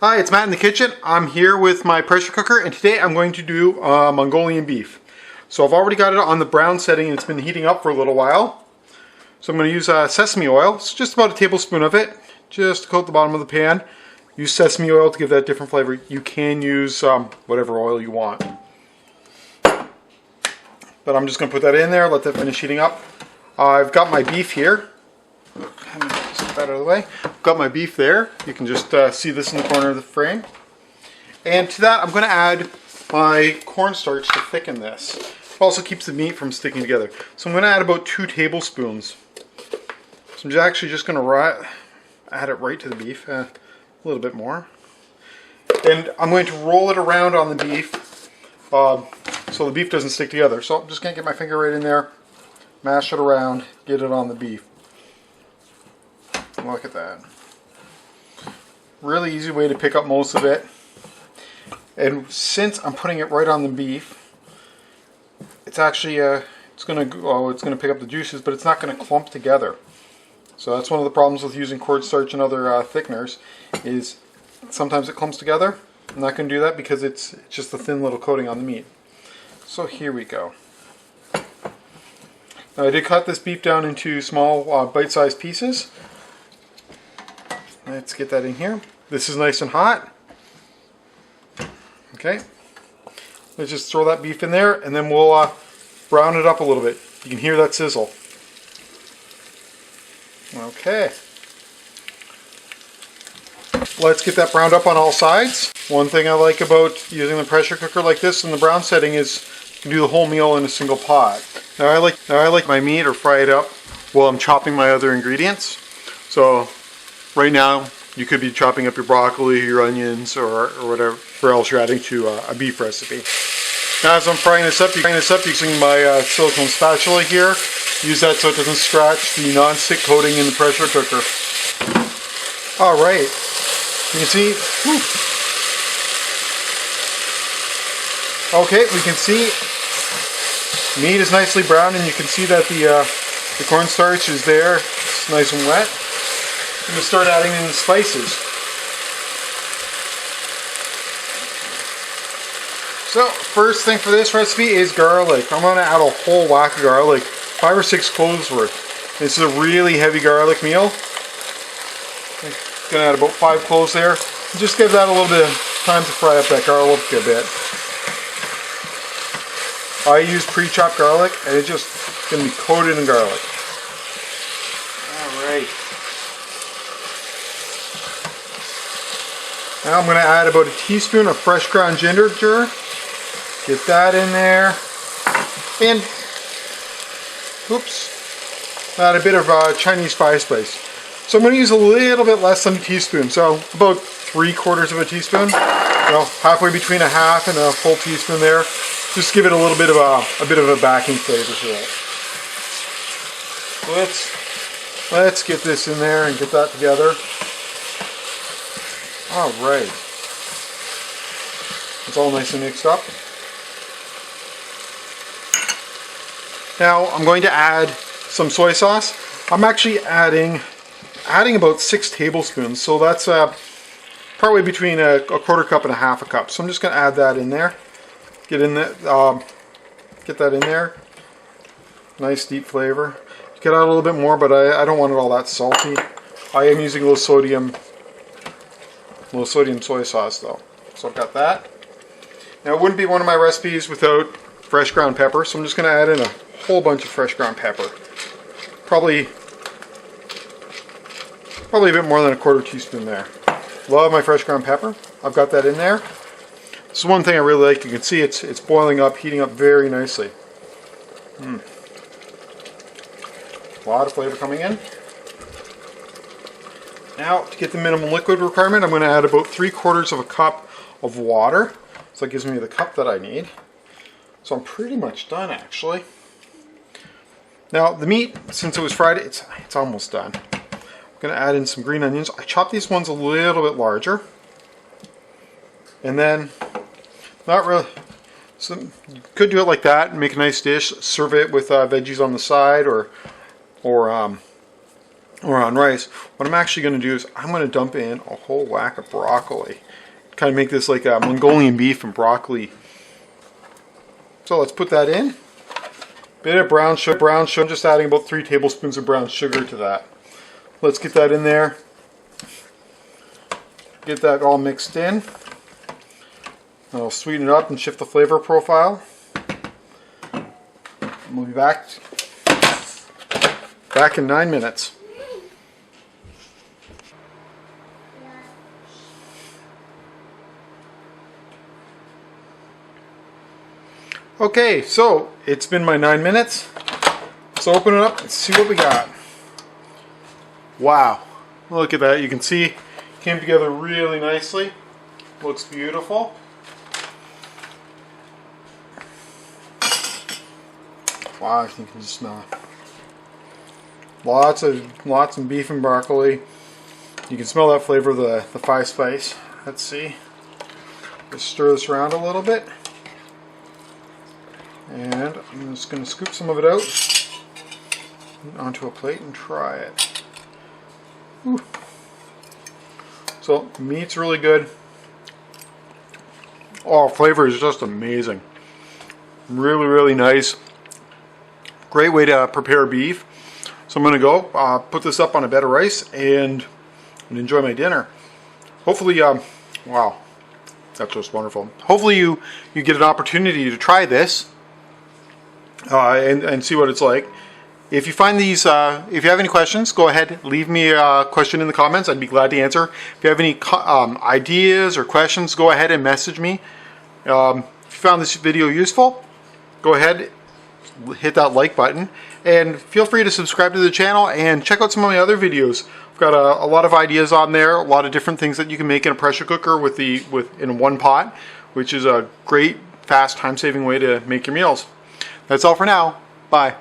Hi, it's Matt in the kitchen. I'm here with my pressure cooker, and today I'm going to do Mongolian beef. So I've already got it on the brown setting and it's been heating up for a little while. So I'm going to use sesame oil. It's just about a tablespoon of it, just to coat the bottom of the pan. Use sesame oil to give that different flavor. You can use whatever oil you want. But I'm just going to put that in there, let that finish heating up. I've got my beef here. Just get that out of the way. I've got my beef there. You can just see this in the corner of the frame. And to that I'm going to add my cornstarch to thicken this. It also keeps the meat from sticking together. So I'm going to add about 2 tablespoons. So I'm actually just going to add it right to the beef. A little bit more. And I'm going to roll it around on the beef so the beef doesn't stick together. So I'm just going to get my finger right in there, mash it around, get it on the beef. Look at that. Really easy way to pick up most of it. And since I'm putting it right on the beef, it's actually it's going to pick up the juices, but it's not going to clump together. So that's one of the problems with using cornstarch and other thickeners, is sometimes it clumps together. I'm not going to do that because it's just a thin little coating on the meat. So here we go. Now I did cut this beef down into small bite-sized pieces. Let's get that in here. This is nice and hot. Okay. Let's just throw that beef in there and then we'll brown it up a little bit. You can hear that sizzle. Okay. Let's get that browned up on all sides. One thing I like about using the pressure cooker like this in the brown setting is you can do the whole meal in a single pot. Now I like my meat or fry it up while I'm chopping my other ingredients. So right now you could be chopping up your broccoli, your onions, or whatever else you're adding to a beef recipe. Now as I'm frying this up using my silicone spatula here. Use that so it doesn't scratch the non-stick coating in the pressure cooker. Alright, you can see, whew. Okay, we can see meat is nicely brown and you can see that the cornstarch is there. It's nice and wet. I'm going to start adding in the spices. So, first thing for this recipe is garlic. I'm going to add a whole whack of garlic, 5 or 6 cloves worth. This is a really heavy garlic meal. I'm going to add about 5 cloves there. Just give that a little bit of time to fry up that garlic a bit. I use pre-chopped garlic and it's just going to be coated in garlic. Alright. Now I'm going to add about a teaspoon of fresh ground ginger. Get that in there. And, oops, add a bit of Chinese spice. So I'm going to use a little bit less than a teaspoon. So about 3/4 of a teaspoon. You know, halfway between a half and a full teaspoon there. Just give it a little bit of a backing flavor to it. Let's get this in there and get that together. Alright. It's all nice and mixed up. Now I'm going to add some soy sauce. I'm actually adding about 6 tablespoons. So that's partway between a 1/4 cup and a 1/2 cup. So I'm just going to add that in there. Get that in there. Nice deep flavor. Get out a little bit more, but I don't want it all that salty. I am using low sodium soy sauce though. So I've got that. Now it wouldn't be one of my recipes without fresh ground pepper, so I'm just going to add in a whole bunch of fresh ground pepper. Probably a bit more than a 1/4 teaspoon there. Love my fresh ground pepper. I've got that in there. This is one thing I really like. You can see it's boiling up, heating up very nicely. A lot of flavor coming in. Now, to get the minimum liquid requirement, I'm going to add about 3/4 of a cup of water. So that gives me the cup that I need. So I'm pretty much done actually. Now the meat, since it was fried, it's almost done. I'm going to add in some green onions. I chopped these ones a little bit larger. And then, not really, so you could do it like that and make a nice dish. Serve it with veggies on the side or or on rice, what I'm actually going to do is I'm going to dump in a whole whack of broccoli. Kind of make this like a Mongolian beef and broccoli. So let's put that in. Bit of brown sugar. I'm just adding about 3 tablespoons of brown sugar to that. Let's get that in there. Get that all mixed in. I'll sweeten it up and shift the flavor profile. We'll be back in 9 minutes. Okay, so it's been my 9 minutes. Let's open it up and see what we got. Wow, look at that. You can see it came together really nicely. Looks beautiful. Wow, you can just smell it. Lots of beef and broccoli. You can smell that flavor of the 5 spice. Let's see. Just stir this around a little bit. And I'm just going to scoop some of it out onto a plate and try it. Whew. So, meat's really good. Oh, flavor is just amazing. Really, really nice. Great way to prepare beef. So I'm going to go put this up on a bed of rice and enjoy my dinner. Hopefully, wow, that's just wonderful. Hopefully you get an opportunity to try this and see what it's like. If you find these, if you have any questions, go ahead, leave me a question in the comments. I'd be glad to answer. If you have any ideas or questions, go ahead and message me. If you found this video useful, go ahead, hit that like button, and feel free to subscribe to the channel and check out some of my other videos. I've got a lot of ideas on there, a lot of different things that you can make in a pressure cooker in one pot, which is a great, fast, time-saving way to make your meals. That's all for now. Bye.